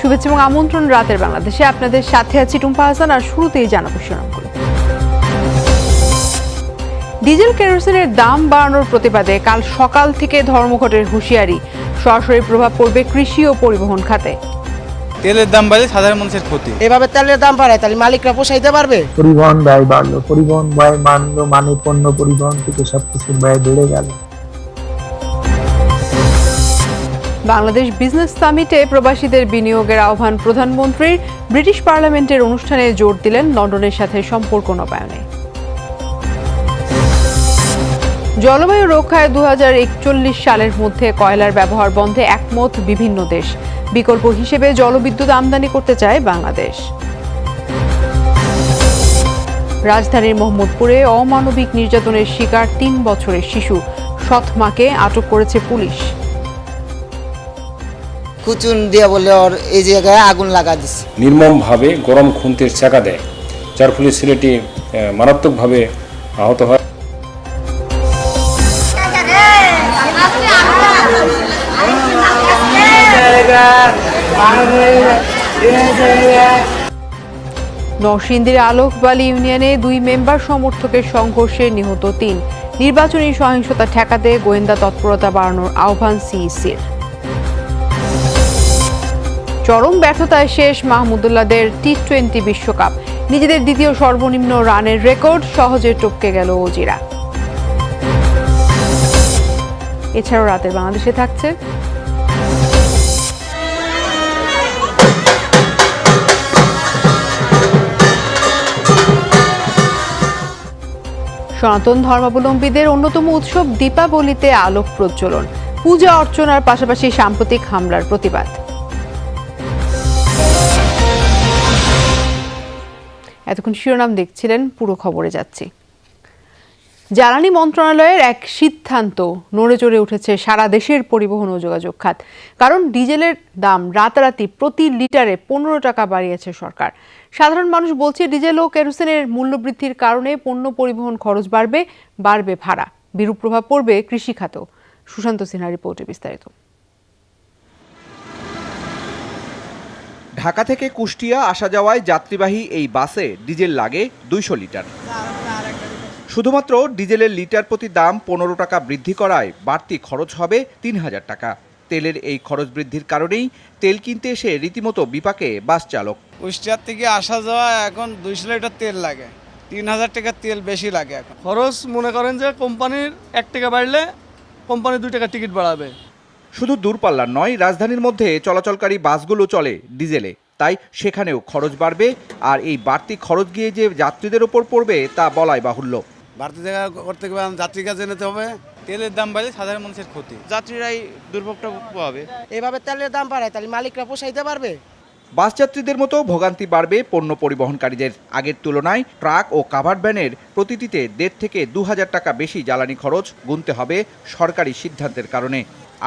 শুভেচ্ছা এবং আমন্ত্রণ রাতের বাংলাদেশে। আপনাদের সাথে আছি টুম্পা হাসান। আর শুরুতেই জানাবো শিরোনামগুলো। ডিজেল কেরোসিনের দাম বাড়ানোর প্রতিবাদে কাল সকাল থেকে ধর্মঘটের হুঁশিয়ারি। সরাসরি প্রভাব পড়বে কৃষি ও পরিবহন খাতে। তেলের দাম বাড়লে সাধারণ মানুষের ক্ষতি। এভাবে তেলের দাম বাড়ায় তাহলে মালিকরা পোষাইতে পারবে? পরিবহন ব্যয় বাড়লো, পরিবহন ব্যয় মানলো, মানে পণ্য পরিবহন থেকে সবকিছুর ব্যয় বেড়ে গেল। বাংলাদেশ বিজনেস সামিটে প্রবাসীদের বিনিয়োগের আহ্বান প্রধানমন্ত্রীর। ব্রিটিশ পার্লামেন্টের অনুষ্ঠানে জোর দিলেন লন্ডনের সাথে সম্পর্ক নবায়নে। জলবায়ু রক্ষায় 2041 সালের মধ্যে কয়লার ব্যবহার বন্ধে একমত বিভিন্ন দেশ। বিকল্প হিসেবে জলবিদ্যুৎ আমদানি করতে চায় বাংলাদেশ। রাজধানীর মোহাম্মদপুরে অমানবিক নির্যাতনের শিকার 3 বছরের শিশু। সৎ মাকে আটক করেছে পুলিশ। কুচুন দিয়ে বলে ওর এই জায়গায় আগুন লাগা দিচ্ছে। নির্মমভাবে গরম খুন্তির চাকা দেয়, যার ফলে ছেলেটি মারাত্মকভাবে আহত হয়। নরসিংদীর আলোকবালী ইউনিয়নে 2 মেম্বার সমর্থকের সংঘর্ষে নিহত 3। নির্বাচনী সহিংসতা ঠেকাতে গোয়েন্দা তৎপরতা বাড়ানোর আহ্বান সিইসির। চরম ব্যর্থতায় শেষ মাহমুদুল্লাহদের টি-20 বিশ্বকাপ। নিজেদের দ্বিতীয় সর্বনিম্ন রানের রেকর্ড সহজে টপকে গেল অজিরা। এছাড়াও রাতের বাংলাদেশে থাকছে সনাতন ধর্মাবলম্বীদের অন্যতম উৎসব দীপাবলিতে আলোক প্রজ্বলন। পূজা অর্চনার পাশাপাশি সাম্প্রতিক হামলার প্রতিবাদ। এতক্ষণ শিরোনাম দেখছিলেন, পুরো খবরে যাচ্ছি। জ্বালানি মন্ত্রণালয়ের এক সিদ্ধান্ত নড়ে চড়ে উঠেছে সারা দেশের পরিবহন ও যোগাযোগ খাত। কারণ ডিজেলের দাম রাতারাতি প্রতি লিটারে 15 টাকা বাড়িয়েছে সরকার। সাধারণ মানুষ বলছে, ডিজেল ও কেরোসিনের মূল্যবৃদ্ধির কারণে পণ্য পরিবহন খরচ বাড়বে ভাড়া। বিরূপ প্রভাব পড়বে কৃষি খাতেও। সুশান্ত সিনহার রিপোর্টে বিস্তারিত। ঢাকা থেকে কুষ্টিয়া আসা যাওয়ায় যাত্রীবাহী এই বাসে ডিজেল লাগে 200 লিটার। শুধুমাত্র ডিজেলের লিটার প্রতি দাম 15 টাকা বৃদ্ধি করায় বাড়তি খরচ হবে 3000 টাকা। তেলের এই খরচ বৃদ্ধির কারণেই তেল কিনতে এসে রীতিমতো বিপাকে বাস চালক। কুষ্টিয়ার থেকে আসা যাওয়া এখন 200 লিটার তেল লাগে, 3000 টাকা তেল বেশি লাগে এখন। খরচ মনে করেন যে কোম্পানির 1 টাকা বাড়লে কোম্পানি 2 টাকা টিকিট বাড়াবে। শুধু দূরপাল্লার নয়, রাজধানীর মধ্যে চলাচলকারী বাসগুলো চলে ডিজেলে, তাই সেখানেও খরচ বাড়বে। আর এই বাড়তি খরচ গিয়ে যে যাত্রীদের ওপর পড়বে তা বলাই বাহুল্য। বাড়তি জায়গা করতে গেলে যাত্রীর কাছে যেতে হবে। তেলের দাম বাড়লে সাধারণ মানুষের ক্ষতি, যাত্রীরাই দুর্ভোগটা পাবে। এভাবে তেলের দাম বাড়ায় তাহলে মালিকরা পোষাইতে পারবে? বাস যাত্রীদের মতো ভোগান্তি বাড়বে পণ্য পরিবহনকারীদের। আগের তুলনায় ট্রাক ও কাভার্ড ভ্যানের প্রতিটিতে 1.5 থেকে 2000 টাকা বেশি জ্বালানি খরচ গুনতে হবে সরকারি সিদ্ধান্তের কারণে।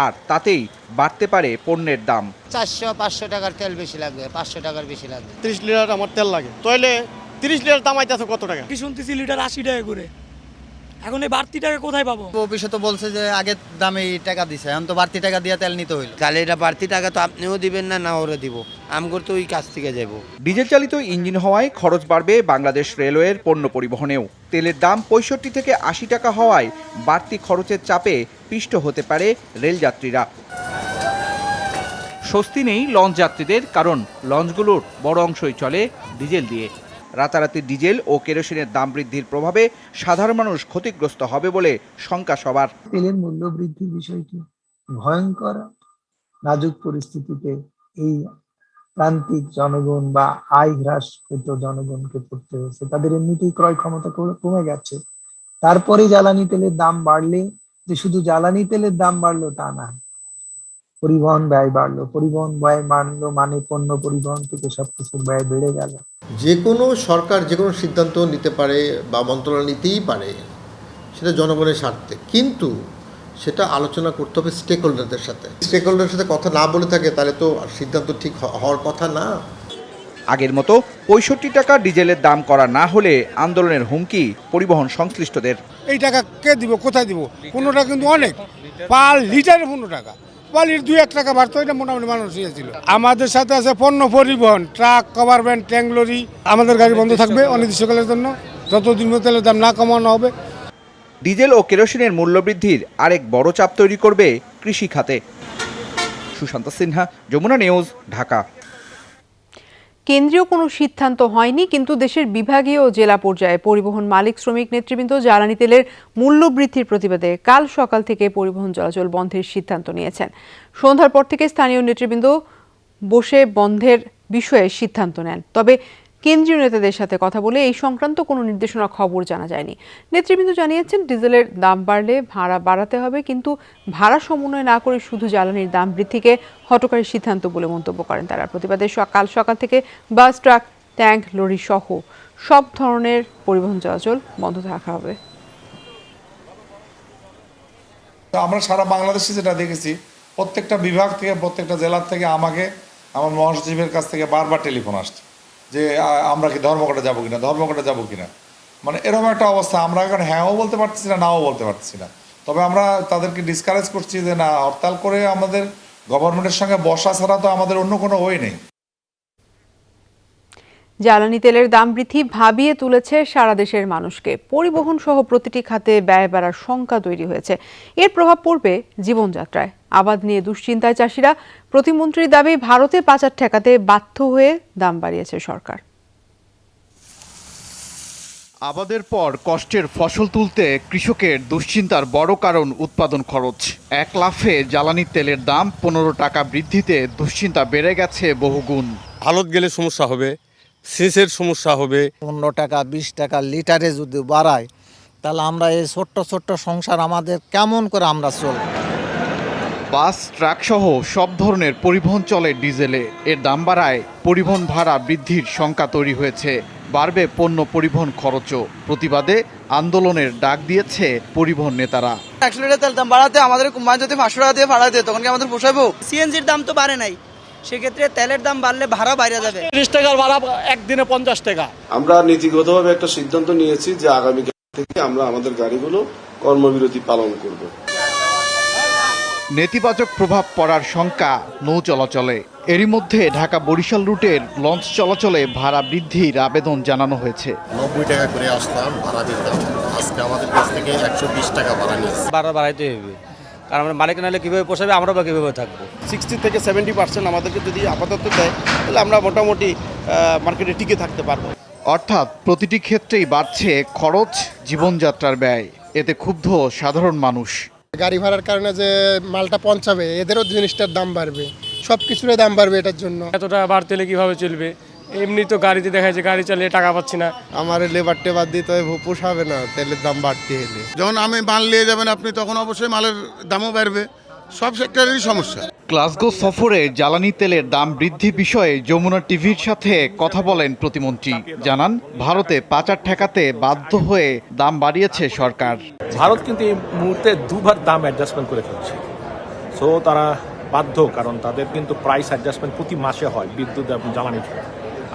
আর তাতেই বাড়তে পারে পণ্যের দাম। 400-500 টাকার তেল বেশি লাগবে, 500 টাকার বেশি লাগবে। 30 লিটার আমার তেল লাগে, তাহলে 30 লিটার দাম আইতাছে কত টাকা? কি শুনতেছি লিটার 80 টাকা করে। এখন এই বাড়তি টাকা কোথায় পাবো? অফিসে তো বলছে যে আগের দামে টাকা দিছে, এখন তো বাড়তি টাকা দিয়ে তেল নিতে হইল। তাহলে এটা বাড়তি টাকা তো আপনিও দিবেন না ওরা দিব, আমগর তো ওই কাছ থেকে যাব। ডিজেল চালিত ইঞ্জিন হওয়ায় খরচ বাড়বে বাংলাদেশ রেলওয়ের পণ্য পরিবহনেও। তেলের দাম 65 থেকে 80 টাকা হওয়ায় বাড়তি খরচের চাপে পিষ্ট হতে পারে রেলযাত্রীরা। স্বস্তি নেই লঞ্চ যাত্রীদের, কারণ লঞ্চগুলোর বড় অংশই চলে ডিজেল দিয়ে। রাতারাতি ডিজেল ও কেরোসিনের দাম বৃদ্ধির প্রভাবে সাধারণ মানুষ ক্ষতিগ্রস্ত হবে বলে শঙ্কা সবার। তেলের মূল্য বৃদ্ধির বিষয়টি ভয়ঙ্কর নাজুক পরিস্থিতিতে এই প্রান্তিক জনগণ বা আয় হ্রাসকৃত জনগণকে পড়তে হয়েছে। তাদের এমনিতেই ক্রয় ক্ষমতা কমে গেছে। তারপরে জ্বালানি তেলের দাম বাড়লে যে শুধু জ্বালানি তেলের দাম বাড়লো তা না, পরিবহন ব্যয় বাড়লো, পরিবহন ব্যয় মানলো, মানে পণ্য পরিবহন থেকে সবকিছুর ব্যয় বেড়ে গেল। যে কোনো সরকার যে কোনো সিদ্ধান্ত নিতে পারে বা মন্ত্রণালয় নিতেই পারে, সেটা জনগণের স্বার্থে, কিন্তু সেটা আলোচনা করতে হবে স্টেক হোল্ডারদের সাথে। স্টেক হোল্ডারের সাথে কথা না বলে থাকে তাহলে তো সিদ্ধান্ত ঠিক হওয়ার কথা না। আগের মতো 65 টাকা ডিজেলের দাম করা না হলে আন্দোলনের হুমকি পরিবহন সংশ্লিষ্টদের। এই টাকা কে দিব, কোথায় দিব? 15 টাকা কিন্তু অনেক, পার লিটারে 15 টাকা। পানির 2-1 টাকা বাড়তো, এটা মোটামুটি মানুষ ছিল। আমাদের সাথে আছে পণ্য পরিবহন, truck, cover van, tank lorry. আমাদের গাড়ি বন্ধ থাকবে অনির্দিষ্টকালের জন্য, যতদিন তেলের দাম না কমানো হবে। ডিজেল ও কেরোসিনের মূল্যবৃদ্ধির আরেক বড় চাপ তৈরি করবে কৃষি খাতে। সুশান্ত সিনহা, যমুনা নিউজ, ঢাকা। কেন্দ্রীয় কোনো সিদ্ধান্ত হয়নি, কিন্তু দেশের বিভাগীয় ও জেলা পর্যায়ে পরিবহন মালিক শ্রমিক নেতৃবৃন্দ জ্বালানি তেলের মূল্য বৃদ্ধির প্রতিবাদে কাল সকাল থেকে পরিবহন চলাচল বন্ধের সিদ্ধান্ত নিয়েছেন। সন্ধ্যার পর থেকে স্থানীয় নেতৃবৃন্দ বসে বন্ধের বিষয়ে সিদ্ধান্ত নেন। তবে কেন্দ্রীয় নেতাদের সাথে কথা বলে এই সংক্রান্ত কোনো নির্দেশনা খবর জানা যায়নি। নেতৃবৃন্দ জানিয়েছেন, ডিজেলের দাম বাড়লে ভাড়া বাড়াতে হবে, কিন্তু ভাড়া সমন্বয় না করে শুধু জ্বালানির দাম বৃদ্ধিকে হঠকারী সিদ্ধান্ত বলে মন্তব্য করেন তারা। প্রতিবাদে কাল সকাল থেকে বাস, ট্রাক, ট্যাঙ্ক, লরি সহ সব ধরনের পরিবহন চলাচল বন্ধ রাখা হবে। আমরা সারা বাংলাদেশে যেটা দেখেছি, প্রত্যেকটা বিভাগ থেকে, প্রত্যেকটা জেলার থেকে আমাকে আমার মহাসচিবের কাছ থেকে বারবার টেলিফোন আসছে যে আমরা কি ধর্মঘটে যাবো কিনা, মানে এরকম একটা অবস্থা। আমরা এখন হ্যাঁও বলতে পারতেছি না, নাও বলতে পারতেছি না। তবে আমরা তাদেরকে ডিসকারেজ করছি যে না, হরতাল করে আমাদের গভর্নমেন্টের সঙ্গে বসা ছাড়া তো আমাদের অন্য কোনো ওয়ে নেই। জ্বালানি তেলের দাম বৃদ্ধি ভাবিয়ে তুলেছে সারা দেশের মানুষকে। পরিবহন সহ প্রতিটি খাতে ব্যয় বাড়ার শঙ্কা তৈরি হয়েছে। এর প্রভাব পড়বে জীবনযাত্রায়। আবাদ নিয়ে দুশ্চিন্তায় চাষিরা। প্রতিমন্ত্রীর দাবি, ভারতে পাচার ঠেকাতে বাধ্য হয়ে দাম বাড়িয়েছে সরকার। আবাদের পর কষ্টের ফসল তুলতে কৃষকের দুশ্চিন্তার বড় কারণ উৎপাদন খরচ। এক লাফে জ্বালানি তেলের দাম 15 টাকা বৃদ্ধিতে দুশ্চিন্তা বেড়ে গেছে বহুগুণ। আলত গেলে সমস্যা হবে, সেচের সমস্যা হবে। 15 টাকা 20 টাকা লিটারে যদি বাড়ায়, তাহলে আমরা এই ছোট্ট ছোট্ট সংসার আমাদের কেমন করে আমরা চলব? বাস, ট্রাক সহ সব ধরনের পরিবহন চলে ডিজেলে। এর দাম বাড়ায় পরিবহন ভাড়া বৃদ্ধির শঙ্কা তৈরি হয়েছে। বাড়বে পণ্য পরিবহন খরচও। প্রতিবাদে আন্দোলনের ডাক দিয়েছে পরিবহন নেতারা। 1 লিটার তেল দাম বাড়াতে আমাদের কোম্পানি যদি 500 টাকা দিয়ে ভাড়া দেয়, তখন কি আমাদের পোষাবো? সিএনজির দাম তো বাড়ে নাই, সেক্ষেত্রে তেলের দাম বাড়লে ভাড়া বাইরে যাবে। 30 টাকার ভাড়া একদিনে 50 টাকা। আমরা নীতিগতভাবে একটা সিদ্ধান্ত নিয়েছি যে আগামীকাল থেকে আমরা আমাদের গাড়িগুলো কর্মবিরতি পালন করব। নেতিবাচক প্রভাব পড়ার শঙ্কা নৌ চলাচলে। এরই মধ্যে ঢাকা বরিশাল রুটের লঞ্চ চলাচলে ভাড়া বৃদ্ধির আবেদন জানানো হয়েছে। 90 টাকা করে আসতাম, ভাড়া দিতাম, আজকে আমাদের কাছ থেকে 120 টাকা ভাড়া নিয়েছে। ভাড়া বাড়াইতে হবে, কারণ আমরা মালিক নাহলে কীভাবে পোষাবে, আমরা বা কীভাবে থাকবো। 60 থেকে 70% আমাদেরকে যদি আপাতত দেয়, তাহলে আমরা মোটামুটি মার্কেটে টিকে থাকতে পারবো। অর্থাৎ প্রতিটি ক্ষেত্রেই বাড়ছে খরচ, জীবনযাত্রার ব্যয়। এতে ক্ষুব্ধ সাধারণ মানুষ। গাড়ি ভাড়ার কারণে যে মালটা পৌঁছাবে, এদেরও জিনিসটার দাম বাড়বে, সব কিছুরই দাম বাড়বে। এটার জন্য এতটা বাড়তে হলে কীভাবে চলবে? এমনি তো গাড়িতে দেখা যায় গাড়ি চালিয়ে টাকা পাচ্ছি না। আমার লেবার টেবার দিতে হবে, পোষাবে না তেলের দাম বাড়তে হলে। যখন আমি মাল নিয়ে যাবেন আপনি, তখন অবশ্যই মালের দামও বাড়বে। সব সেক্টরেরই সমস্যা। গ্লাসগো সফরে জ্বালানি তেলের দাম বৃদ্ধি বিষয়ে যমুনা টিভির সাথে কথা বলেন প্রতিমন্ত্রী। জানান, ভারতে পাচার ঠেকাতে বাধ্য হয়ে দাম বাড়িয়েছে সরকার। ভারত কিন্তু এই মুহূর্তে দুবার দাম অ্যাডজাস্টমেন্ট করে ফেলছে। সো তারা বাধ্য, কারণ তাদের কিন্তু প্রাইস অ্যাডজাস্টমেন্ট প্রতি মাসে হয় বিদ্যুৎ এবং জ্বালানি।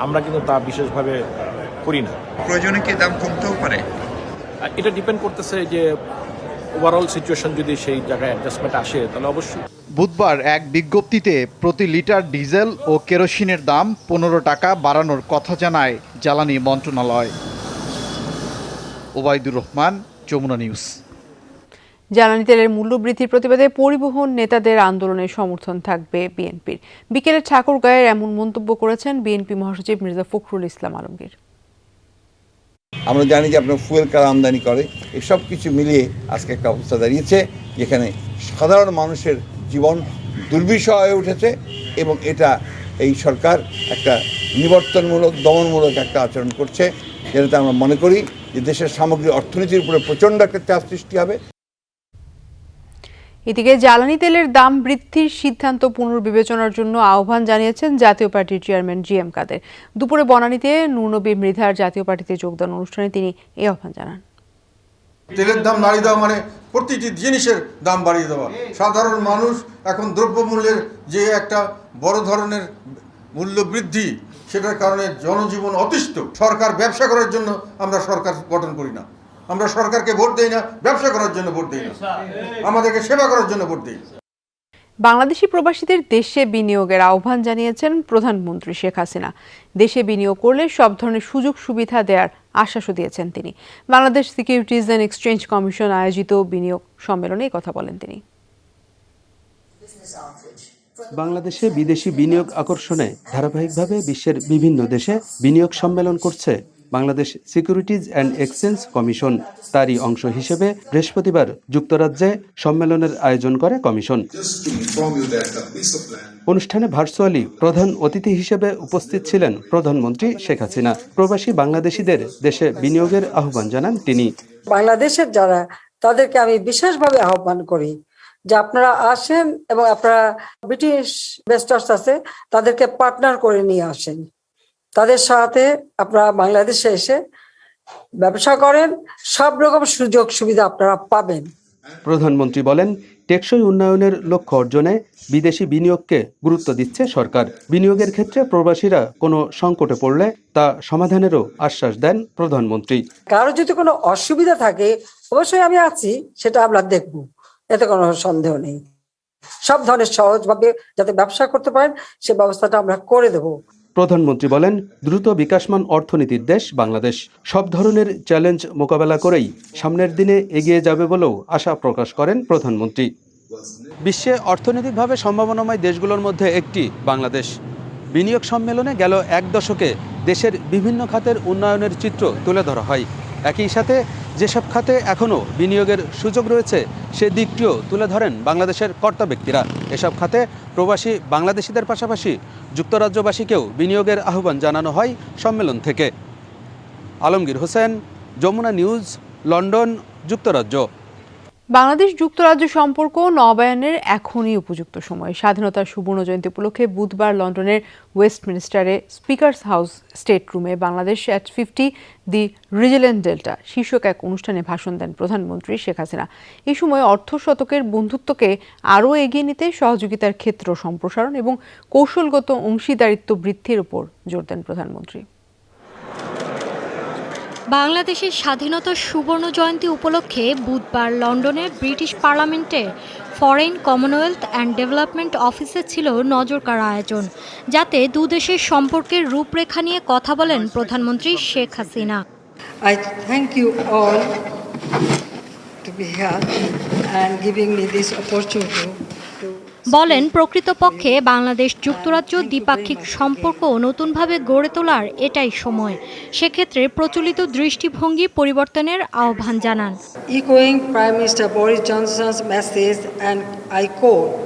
আমরা কিন্তু তা বিশেষভাবে করি না। প্রয়োজনে কি দাম কমতেও পারে? এটা ডিপেন্ড করতেছে যে ওভারঅল সিচুয়েশন যদি সেই জায়গায় অ্যাডজাস্টমেন্ট আসে, তাহলে অবশ্যই। বুধবার এক বিজ্ঞপ্তিতে প্রতি লিটার ডিজেল ও কেরোসিনের দাম 15 টাকা বাড়ানোর কথা জানায় জ্বালানি মন্ত্রণালয়। ওবায়দুর রহমান, যমুনা নিউজ। জ্বালানি তেলের মূল্য বৃদ্ধির প্রতিবাদে পরিবহন নেতাদের আন্দোলনের সমর্থন থাকবে বিএনপির। বিকেলে ঠাকুরগাঁয়ের এমন মন্তব্য করেছেন বিএনপি মহাসচিব মির্জা ফখরুল ইসলাম আলমগীর। আমরা জানি যে আপনার ফুয়েল কার আমদানি করে, এসব কিছু মিলিয়ে আজকে একটা অবস্থা দাঁড়িয়েছে যেখানে সাধারণ মানুষের জীবন দুর্বিষহ হয়ে উঠেছে, এবং এটা এই সরকার একটা নিবর্তনমূলক, দমনমূলক একটা আচরণ করছে, যেটাতে আমরা মনে করি যে দেশের সামগ্রিক অর্থনীতির উপরে প্রচণ্ড একটা চাপ সৃষ্টি হবে। এদিকে জ্বালানি তেলের দাম বৃদ্ধির সিদ্ধান্ত পুনর্বিবেচনার জন্য আহ্বান জানিয়েছেন জাতীয় পার্টির চেয়ারম্যান জি.এম. কাদের। দুপুরে বনানীতে নূরনবী মৃধার জাতীয় পার্টিতে যোগদান অনুষ্ঠানে তিনি এই আহ্বান জানান। তেলের দাম বাড়িয়ে দেওয়া মানে প্রতিটি জিনিসের দাম বাড়িয়ে দেওয়া। সাধারণ মানুষ এখন দ্রব্যমূল্যের যে একটা বড় ধরনের মূল্য বৃদ্ধি, সেটার কারণে জনজীবন অতিষ্ঠ। সরকার ব্যবসা করার জন্য আমরা সরকার গঠন করি না, আমরা সরকারকে ভোট দেই না ব্যবসা করার জন্য ভোট দেই না, আমাদেরকে সেবা করার জন্য ভোট দেই। বাংলাদেশি প্রবাসীদের দেশে বিনিয়োগের আহ্বান জানিয়েছেন প্রধানমন্ত্রী শেখ হাসিনা। দেশে বিনিয়োগ করলে সব ধরনের সুযোগ সুবিধা দেওয়ার আশ্বাসও দিয়েছেন তিনি। Bangladesh securities and exchange commission আয়োজিত বিনিয়োগ সম্মেলনে এই কথা বলেন তিনি। বাংলাদেশে বিদেশি বিনিয়োগ আকর্ষণে ধারাবাহিকভাবে বিশ্বের বিভিন্ন দেশে বিনিয়োগ সম্মেলন করছে Bangladesh securities and exchange commission. তারই অংশ হিসেবে বৃহস্পতিবার যুক্তরাজ্যে সম্মেলনের আয়োজন করে কমিশন। অনুষ্ঠানে ভার্চুয়ালি প্রধান অতিথি হিসেবে উপস্থিত ছিলেন প্রধানমন্ত্রী শেখ হাসিনা। প্রবাসী বাংলাদেশিদের দেশে বিনিয়োগের আহ্বান জানান তিনি। বাংলাদেশের যারা, তাদেরকে আমি বিশেষভাবে আহ্বান করি যে আপনারা আসেন এবং আপনারা ব্রিটিশ ইনভেস্টর্স আছে তাদেরকে পার্টনার করে নিয়ে আসেন। তাদের সাথে আপনারা বাংলাদেশে এসে ব্যবসা করেন, সব রকম সুযোগ সুবিধা আপনারা পাবেন। প্রধানমন্ত্রী বলেন, টেকসই উন্নয়নের লক্ষ্য অর্জনে বিদেশি বিনিয়োগকে গুরুত্ব দিচ্ছে সরকার। বিনিয়োগের ক্ষেত্রে প্রবাসীরা কোনো সংকটে পড়লে তা সমাধানেরও আশ্বাস দেন প্রধানমন্ত্রী। কারো যদি কোনো অসুবিধা থাকে অবশ্যই আমি আছি, সেটা আমরা দেখব, এতে কোনো সন্দেহ নেই। সব ধরনের সহজভাবে যাতে ব্যবসা করতে পারেন সে ব্যবস্থাটা আমরা করে দেব। প্রধানমন্ত্রী বলেন, দ্রুত বিকাশমান অর্থনীতির দেশ বাংলাদেশ সব ধরনের চ্যালেঞ্জ মোকাবেলা করেই সামনের দিনে এগিয়ে যাবে বলেও আশা প্রকাশ করেন প্রধানমন্ত্রী। বিশ্বে অর্থনৈতিকভাবে সম্ভাবনাময় দেশগুলোর মধ্যে একটি বাংলাদেশ। বিনিয়োগ সম্মেলনে গেল এক দশকে দেশের বিভিন্ন খাতের উন্নয়নের চিত্র তুলে ধরা হয়। একই সাথে যেসব খাতে এখনও বিনিয়োগের সুযোগ রয়েছে সে দিকটিও তুলে ধরেন বাংলাদেশের কর্তা ব্যক্তিরা। এসব খাতে প্রবাসী বাংলাদেশিদের পাশাপাশি যুক্তরাজ্যবাসীকেও বিনিয়োগের আহ্বান জানানো হয় সম্মেলন থেকে। আলমগীর হোসেন, যমুনা নিউজ, লন্ডন, যুক্তরাজ্য। বাংলাদেশ যুক্তরাজ্য সম্পর্ক নবায়নের এখনই উপযুক্ত সময়। স্বাধীনতার সুবর্ণ জয়ন্তী উপলক্ষে বুধবার লন্ডনের ওয়েস্টমিনস্টারে স্পিকার্স হাউস স্টেট রুমে বাংলাদেশ অ্যাট 50 দি রিজিলেন্ট ডেল্টা শীর্ষক এক অনুষ্ঠানে ভাষণ দেন প্রধানমন্ত্রী শেখ হাসিনা। এই সময় অর্ধ শতকের বন্ধুত্বকে আরও এগিয়ে নিতে সহযোগিতার ক্ষেত্র সম্প্রসারণ এবং কৌশলগত অংশীদারিত্ব বৃদ্ধির উপর জোর দেন প্রধানমন্ত্রী। বাংলাদেশের স্বাধীনতার সুবর্ণ জয়ন্তী উপলক্ষে বুধবার লন্ডনের ব্রিটিশ পার্লামেন্টে ফরেন, কমনওয়েলথ অ্যান্ড ডেভেলপমেন্ট অফিসে ছিল নজরকাড়া আয়োজন, যাতে দুদেশের সম্পর্কের রূপরেখা নিয়ে কথা বলেন প্রধানমন্ত্রী Sheikh Hasina. I thank you all to be here and giving me this opportunity. বলেন, প্রকৃতপক্ষে বাংলাদেশ যুক্তরাজ্য দ্বিপাক্ষিক সম্পর্ক নতুনভাবে গড়ে তোলার এটাই সময়। সেক্ষেত্রে প্রচলিত দৃষ্টিভঙ্গি পরিবর্তনের আহ্বান জানান। Echoing Prime Minister Boris Johnson's message, and I quote,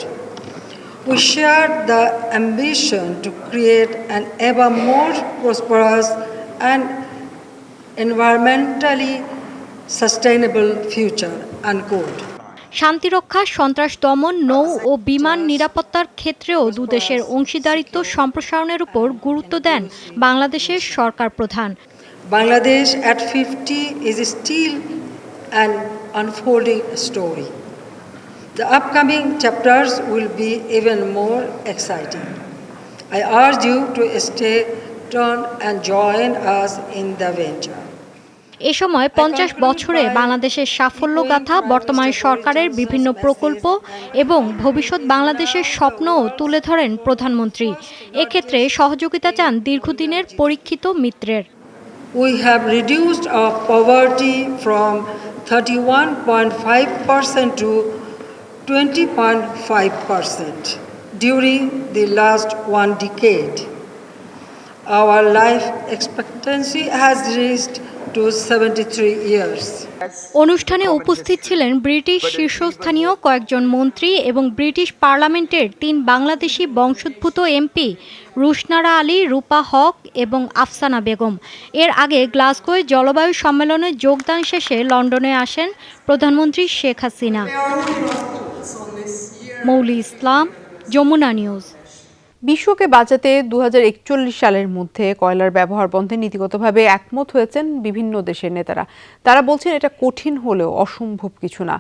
"We share the ambition to create an ever more prosperous and environmentally sustainable future," unquote. শান্তিরক্ষা, সন্ত্রাস দমন, নৌ ও বিমান নিরাপত্তার ক্ষেত্রেও দুদেশের অংশীদারিত্ব সম্প্রসারণের উপর গুরুত্ব দেন বাংলাদেশের সরকার প্রধান। Bangladesh at 50 is still an unfolding story. The upcoming chapters will be even more exciting. I urge you to stay tuned and join us in the venture. এ সময় 50 বছরে বাংলাদেশের সাফল্যগাথা, বর্তমান সরকারের বিভিন্ন প্রকল্প এবং ভবিষ্যৎ বাংলাদেশের স্বপ্নও তুলে ধরেন প্রধানমন্ত্রী। এক্ষেত্রে সহযোগিতা চান দীর্ঘদিনের পরীক্ষিত মিত্রের। We have reduced our poverty from 31.5% to 20.5% during the last one decade. Our life expectancy has reached to 73 years. অনুষ্ঠানে উপস্থিত ছিলেন ব্রিটিশ শীর্ষস্থানীয় কয়েকজন মন্ত্রী এবং ব্রিটিশ পার্লামেন্টের 3 বাংলাদেশি বংশোদ্ভূত এমপি রুশনারা আলী, রূপা হক এবং আফসানা বেগম। এর আগে গ্লাসগোয় জলবায়ু সম্মেলনে যোগদান শেষে লন্ডনে আসেন প্রধানমন্ত্রী শেখ হাসিনা। মৌলি ইসলাম, যমুনা নিউজ। বিশ্বকে বাঁচাতে 2041 সালের মধ্যে কয়লার ব্যবহার বন্ধে নীতিগতভাবে একমত হয়েছেন বিভিন্ন দেশের নেতারা। তারা বলছেন এটা কঠিন হলেও অসম্ভব কিছু না।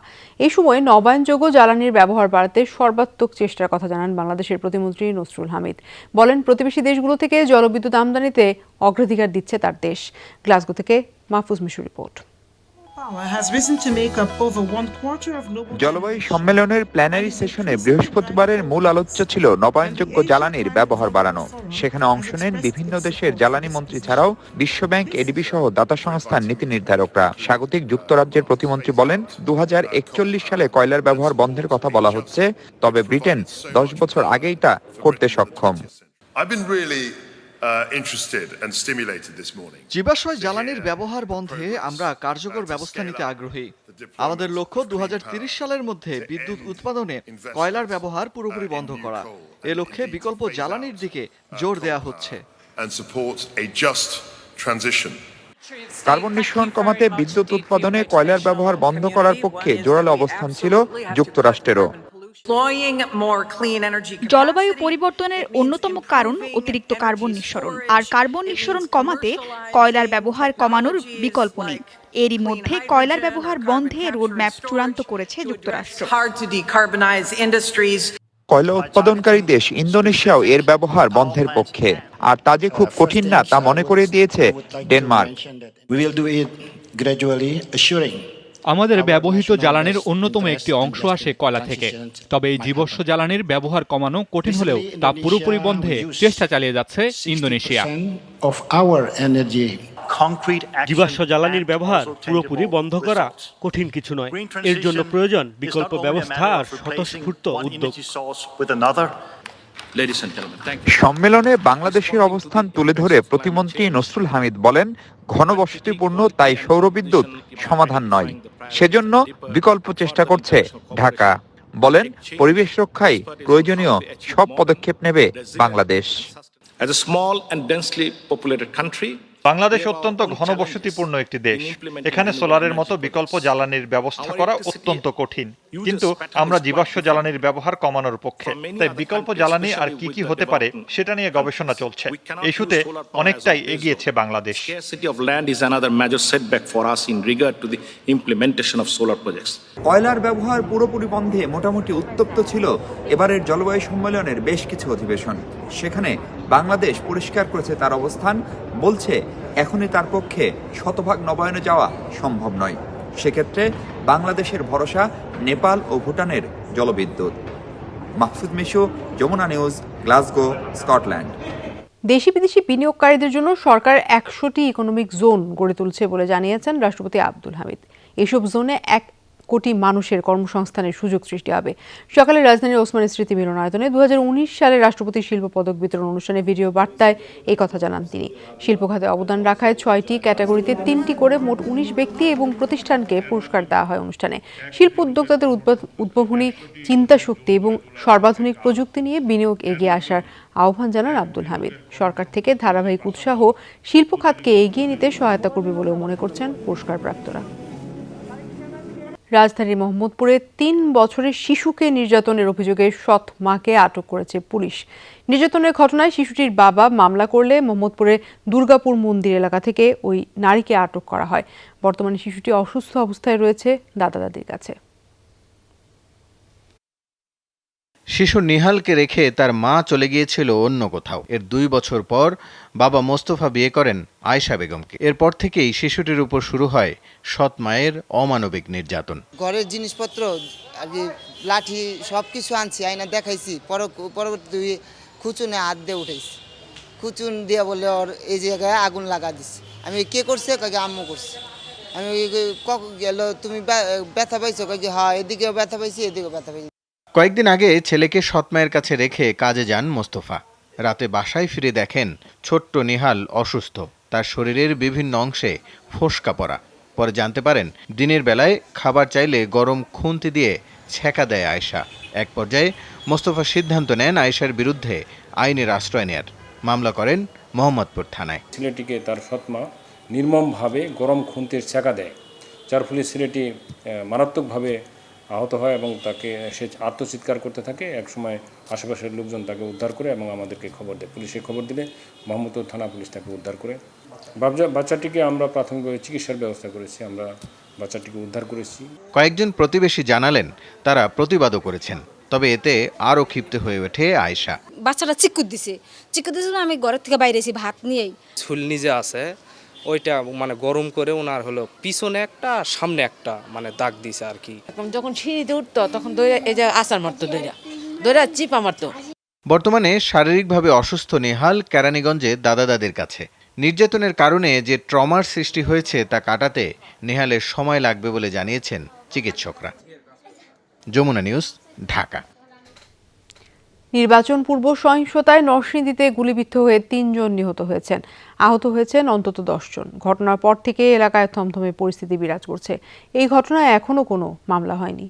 এই সময় নবায়নযোগ্য জ্বালানির ব্যবহার বাড়াতে সর্বাত্মক চেষ্টার কথা জানান বাংলাদেশের প্রতিমন্ত্রী নসরুল হামিদ। বলেন, প্রতিবেশী দেশগুলো থেকে জলবিদ্যুৎ আমদানিতে অগ্রাধিকার দিচ্ছে তার দেশ। গ্লাসগো থেকে মাহফুজ মিশুর রিপোর্ট। জলবায়ু সম্মেলনের প্ল্যানারি সেশনে বৃহস্পতিবারের মূল আলোচ্য ছিল নবায়নযোগ্য জ্বালানির ব্যবহার বাড়ানো। সেখানে অংশ নেন বিভিন্ন দেশের জ্বালানি মন্ত্রী ছাড়াও বিশ্বব্যাংক, এডিবি সহ দাতা সংস্থার নীতি নির্ধারকরা। স্বাগতিক যুক্তরাজ্যের প্রতিমন্ত্রী বলেন, 2041 সালে কয়লার ব্যবহার বন্ধের কথা বলা হচ্ছে, তবে ব্রিটেন 10 বছর আগেই তা করতে সক্ষম। জীবাশ্ম জ্বালানির ব্যবহার বন্ধে আমরা কার্যকর ব্যবস্থা নিতে আগ্রহী। আমাদের লক্ষ্য 2030 সালের মধ্যে বিদ্যুৎ উৎপাদনে কয়লার ব্যবহার পুরোপুরি বন্ধ করা। এ লক্ষ্যে বিকল্প জ্বালানির দিকে জোর দেয়া হচ্ছে। কার্বন নিঃসরণ কমাতে বিদ্যুৎ উৎপাদনে কয়লার ব্যবহার বন্ধ করার পক্ষে জোরালো অবস্থান ছিল যুক্তরাষ্ট্রেরও। জলবায়ু পরিবর্তনের অন্যতম কারণ অতিরিক্ত কার্বন নিঃসরণ, আর কার্বন নিঃসরণ কমাতে কয়লার ব্যবহার কমানোর বিকল্প নেই। এরই মধ্যে কয়লার ব্যবহার বন্ধে রোডম্যাপ চূড়ান্ত করেছে যুক্তরাষ্ট্র। কয়লা উৎপাদনকারী দেশ ইন্দোনেশিয়াও এর ব্যবহার বন্ধের পক্ষে, আর তা যে খুব কঠিন না তা মনে করে দিয়েছে ডেনমার্ক। আমাদের ব্যবহৃত জ্বালানির অন্যতম একটি অংশ আসে কয়লা থেকে, তবে এই জীবাশ্ম জ্বালানির ব্যবহার কমানো কঠিন হলেও তা পুরোপুরি বন্ধে চেষ্টা চালিয়ে যাচ্ছে ইন্দোনেশিয়া। জীবাশ্ম জ্বালানির ব্যবহার পুরোপুরি বন্ধ করা কঠিন কিছু নয়। এর জন্য প্রয়োজন বিকল্প ব্যবস্থা আর স্বতঃস্ফূর্ত উদ্যোগ। সম্মেলনে বাংলাদেশের অবস্থান তুলে ধরে প্রতিমন্ত্রী নসরুল হামিদ বলেন, ঘনবসতিপূর্ণ তাই সৌরবিদ্যুৎ সমাধান নয়, সেজন্য বিকল্প চেষ্টা করছে ঢাকা। বলেন, পরিবেশ রক্ষায় প্রয়োজনীয় সব পদক্ষেপ নেবে বাংলাদেশ। বাংলাদেশ অত্যন্ত ঘনবসতিপূর্ণ একটি দেশ। এখানে সোলারের মতো বিকল্প জ্বালানির ব্যবস্থা করা অত্যন্ত কঠিন, কিন্তু আমরা জীবাশ্ম জ্বালানির ব্যবহার কমানোর পক্ষে। তাই বিকল্প জ্বালানি আর কি কি হতে পারে সেটা নিয়ে গবেষণা চলছে। ইস্যুতে অনেকটাই এগিয়েছে বাংলাদেশ। কয়লার ব্যবহার পুরোপুরি বন্ধে মোটামুটি উত্তপ্ত ছিল এবারের জলবায়ু সম্মেলনের বেশ কিছু অধিবেশন। সেখানে বাংলাদেশ পরিষ্কার করেছে তার অবস্থান, বলছে এখনই তার পক্ষে শতভাগ নবায়নে যাওয়া সম্ভব নয়। সেক্ষেত্রে বাংলাদেশের ভরসা নেপাল ও ভুটানের জলবিদ্যুৎ। Mahfuz Mishu, Jamuna news, Glasgow, Scotland. দেশি বিদেশি বিনিয়োগকারীদের জন্য সরকার 100টি ইকোনমিক জোন গড়ে তুলছে বলে জানিয়েছেন রাষ্ট্রপতি আব্দুল হামিদ। এসব জোনে 1 কোটি মানুষের কর্মসংস্থানের সুযোগ সৃষ্টি হবে। সকালে রাজধানীর ওসমানী স্মৃতি মিলনায়তনে 2019 সালে রাষ্ট্রপতির শিল্প পদক বিতরণ অনুষ্ঠানে ভিডিও বার্তায় এই কথা জানান তিনি। শিল্প খাতে অবদান রাখায় 6টি ক্যাটাগরিতে 3টি করে মোট 19 ব্যক্তি এবং প্রতিষ্ঠানকে পুরস্কার দেওয়া হয় অনুষ্ঠানে। শিল্প উদ্যোক্তাদের উদ্ভাবনী চিন্তা শক্তি এবং সর্বাধুনিক প্রযুক্তি নিয়ে বিনিয়োগ এগিয়ে আসার আহ্বান জানান আব্দুল হামিদ। সরকার থেকে ধারাবাহিক উৎসাহ শিল্প খাতকে এগিয়ে নিতে সহায়তা করবে বলেও মনে করছেন পুরস্কারপ্রাপ্তরা। রাজধানীর মোহাম্মদপুরে 3 বছরের শিশুকে নির্যাতনের অভিযোগে সৎ মাকে আটক করেছে পুলিশ। নির্যাতনের ঘটনায় শিশুটির বাবা মামলা করলে মোহাম্মদপুরের দুর্গাপুর মন্দির এলাকা থেকে ওই নারীকে আটক করা হয়। বর্তমানে শিশুটি অসুস্থ অবস্থায় রয়েছে দাদা দাদির কাছে। শিশু নিহালকে রেখে তার মা চলে গিয়েছিল অন্য কোথাও। এর 2 বছর পর বাবা মোস্তফা বিয়ে করেন আয়েশা বেগমকে। এরপর থেকেই শিশুটির উপর শুরু হয় সৎ মায়ের অমানবিক নির্যাতন। ঘরের জিনিসপত্র আর কি লাঠি সব কিছু আনছি, আয়না দেখাইছি, পরবর্তী খুচুনে হাত দিয়ে উঠেছি। খুচুন দিয়ে বলে ওর এই জায়গায় আগুন লাগা দিছি। আমি কে করছে কাকে আম্মু করছে। আমি গেল তুমি ব্যথা পাইছো কাকে, হ্যাঁ এদিকেও ব্যথা পাইছি এদিকেও ব্যথা পাইছি। কয়েকদিন আগে ছেলেকে সৎ মায়ের কাছে রেখে কাজে যান মোস্তফা। রাতে বাসায় ফিরে দেখেন ছোট্ট নিহাল অসুস্থ, তার শরীরের বিভিন্ন অংশে ফোসকা পড়া। পরে জানতে পারেন দিনের বেলায় খাবার চাইলে গরম খুন্তি দিয়ে ছেঁকা দেয় আয়েশা। এক পর্যায়ে মোস্তফা সিদ্ধান্ত নেন আয়েশার বিরুদ্ধে আইনের আশ্রয় নেয়ার। মামলা করেন মোহাম্মদপুর থানায়। ছেলেটিকে তার সৎমা নির্মমভাবে গরম খুন্তির ছেঁকা দেয়, যার ফলে ছেলেটি মারাত্মকভাবে আহত হয় এবং তাকে সে আত্মচিৎকার করতে থাকে। একসময় আশেপাশের লোকজন তাকে উদ্ধার করে এবং আমাদেরকে খবর দেয়। পুলিশে খবর দিলে মোহাম্মদপুর থানা পুলিশ তাকে উদ্ধার করে। বাচ্চাটিকে আমরা প্রাথমিকভাবে চিকিৎসার ব্যবস্থা করেছি, আমরা বাচ্চাটিকে উদ্ধার করেছি। কয়েকজন প্রতিবেশী জানালেন তারা প্রতিবাদও করেছেন, তবে এতে আরও ক্ষিপ্ত হয়ে ওঠে আয়েশা। বাচ্চাটা চিকুত দিছে, আমি ঘরের থেকে বাইরে এসে ভাত নিয়েই। ছুলনি যে আছে ওইটা মানে গরম করে ওনার হলো পিছনে একটা সামনে একটা মানে দাগ দিছে আর কি। যখন সিঁড়িতে উঠতো তখন দইরা এই যে আচার মারতো, দইরা চিপা মারতো। বর্তমানে শারীরিকভাবে অসুস্থ নেহাল কেরানীগঞ্জে দাদা দাদির কাছে। নির্যাতনের কারণে যে ট্রমার সৃষ্টি হয়েছে তা কাটাতে নেহালের সময় লাগবে বলে জানিয়েছেন চিকিৎসকরা। যমুনা নিউজ, ঢাকা। নির্বাচন পূর্ব সহিংসতায় নরসিংদীতে গুলিবিদ্ধ হয়ে ৩ জন নিহত হয়েছেন, আহত হয়েছেন অন্তত 10 জন। ঘটনার পর থেকে এলাকায় থমথমে পরিস্থিতি বিরাজ করছে। এই ঘটনায় এখনো কোনো মামলা হয়নি।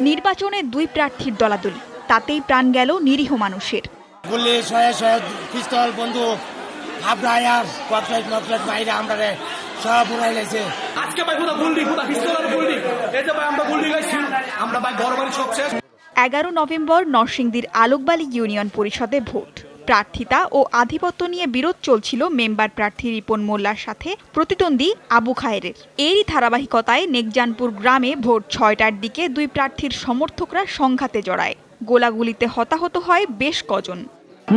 নির্বাচনে 2 প্রার্থীর দলাদলি, তাতেই প্রাণ গেল নিরীহ মানুষের। গুলি, পিস্তল, বন্দুক, হাবড়ায়ার, ককলাইট মকলাইট বাইরে আমরা সব উড়াই লেছে। আজকে ভাই পুরো গুলি, পুরো পিস্তল আর গুলি, এই যে ভাই আমরা গুলি গাইছি, আমরা ভাই ঘরবাড়ি সব শেষ। 11 নভেম্বর নরসিংদীর আলোকবালী ইউনিয়ন পরিষদে ভোট। প্রার্থিতা ও আধিপত্য নিয়ে বিরোধ চলছিল মেম্বার প্রার্থী রিপন মোল্লার সাথে প্রতিদ্বন্দ্বী আবু খায়েরের। এরই ধারাবাহিকতায় নেকজানপুর গ্রামে ভোর 6টার দিকে 2 প্রার্থীর সমর্থকরা সংঘাতে জড়ায়। গোলাগুলিতে হতাহত হয় বেশ কজন।